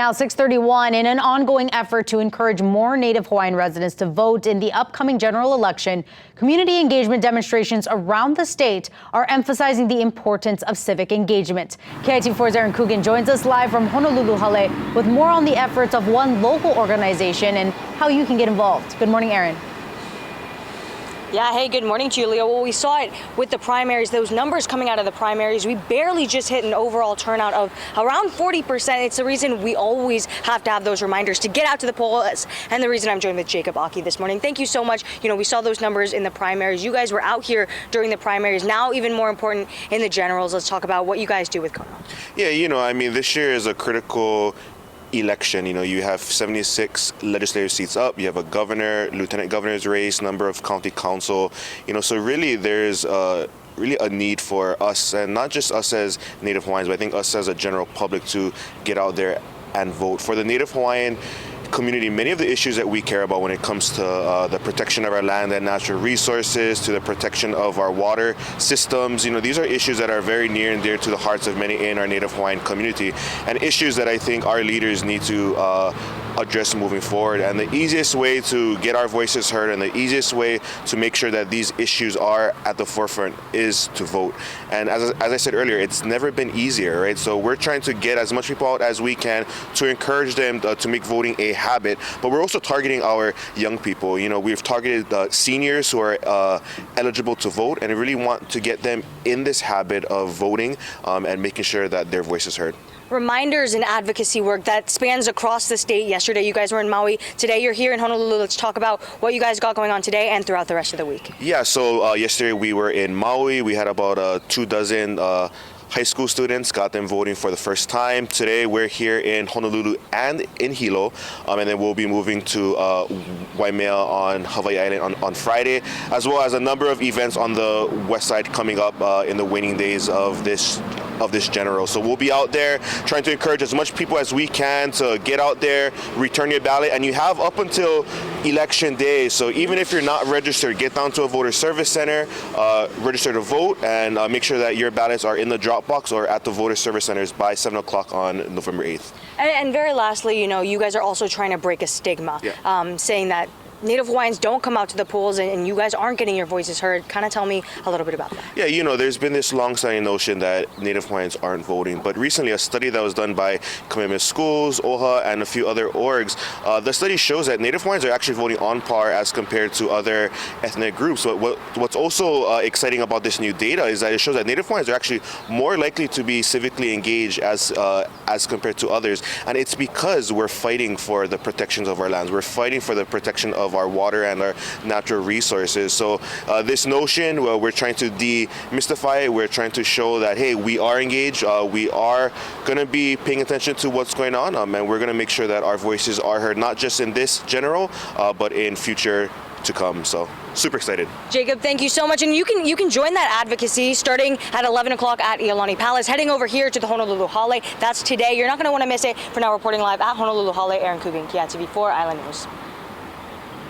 Now 6:31, in an ongoing effort to encourage more Native Hawaiian residents to vote in the upcoming general election, community engagement demonstrations around the state are emphasizing the importance of civic engagement. KITV4's Aaron Coogan joins us live from Honolulu, Hawaii, with more on the efforts of one local organization and how you can get involved. Good morning, Aaron. Yeah, hey, good morning, Julia. Well, we saw it with the primaries, those numbers coming out of the primaries. We barely just hit an overall turnout of around 40%. It's the reason we always have to have those reminders to get out to the polls, and the reason I'm joined with Jacob Aki this morning. Thank you so much. You know, we saw those numbers in the primaries. You guys were out here during the primaries. Now, even more important in the generals. Let's talk about what you guys do with Kona. Yeah, this year is a critical election. You have 76 legislative seats up, you have a governor, lieutenant governor's race, number of county council, so really there's really a need for us, and not just us as Native Hawaiians, but I think us as a general public to get out there and vote. For the Native Hawaiian community, many of the issues that we care about when it comes to the protection of our land and natural resources, to the protection of our water systems, these are issues that are very near and dear to the hearts of many in our Native Hawaiian community, and issues that I think our leaders need to address moving forward. And the easiest way to get our voices heard and the easiest way to make sure that these issues are at the forefront is to vote. And as I said earlier, it's never been easier, right? So we're trying to get as much people out as we can to encourage them to make voting a habit, but we're also targeting our young people. We've targeted seniors who are eligible to vote, and we really want to get them in this habit of voting and making sure that their voice is heard. Reminders and advocacy work that spans across the state. Yesterday you guys were in Maui. Today you're here in Honolulu. Let's talk about what you guys got going on today and throughout the rest of the week. Yeah, so yesterday we were in Maui. We had about 24 high school students, got them voting for the first time. Today we're here in Honolulu and in Hilo, and then we'll be moving to Waimea on Hawaii Island on Friday, as well as a number of events on the west side coming up in the waning days of this general. So we'll be out there trying to encourage as much people as we can to get out there, return your ballot, and you have up until election day. So even if you're not registered, get down to a voter service center, register to vote, and make sure that your ballots are in the drop box or at the voter service centers by 7 o'clock on November 8th. And very lastly, you guys are also trying to break a stigma, saying that Native Hawaiians don't come out to the polls and you guys aren't getting your voices heard. Kind of tell me a little bit about that. Yeah, there's been this long-standing notion that Native Hawaiians aren't voting, but recently a study that was done by Commitment Schools, OHA, and a few other orgs, the study shows that Native Hawaiians are actually voting on par as compared to other ethnic groups. But what's also exciting about this new data is that it shows that Native Hawaiians are actually more likely to be civically engaged as compared to others, and it's because we're fighting for the protections of our lands. We're fighting for the protection of our water and our natural resources. So this notion, we're trying to demystify it. We're trying to show that, hey, we are engaged. We are going to be paying attention to what's going on, and we're going to make sure that our voices are heard, not just in this general, but in future to come. So super excited. Jacob, thank you so much. And you can join that advocacy starting at 11 o'clock at Iolani Palace, heading over here to the Honolulu Hale. That's today. You're not going to want to miss it. For now, reporting live at Honolulu Hale, Aaron Coogan, KITV4 Island News.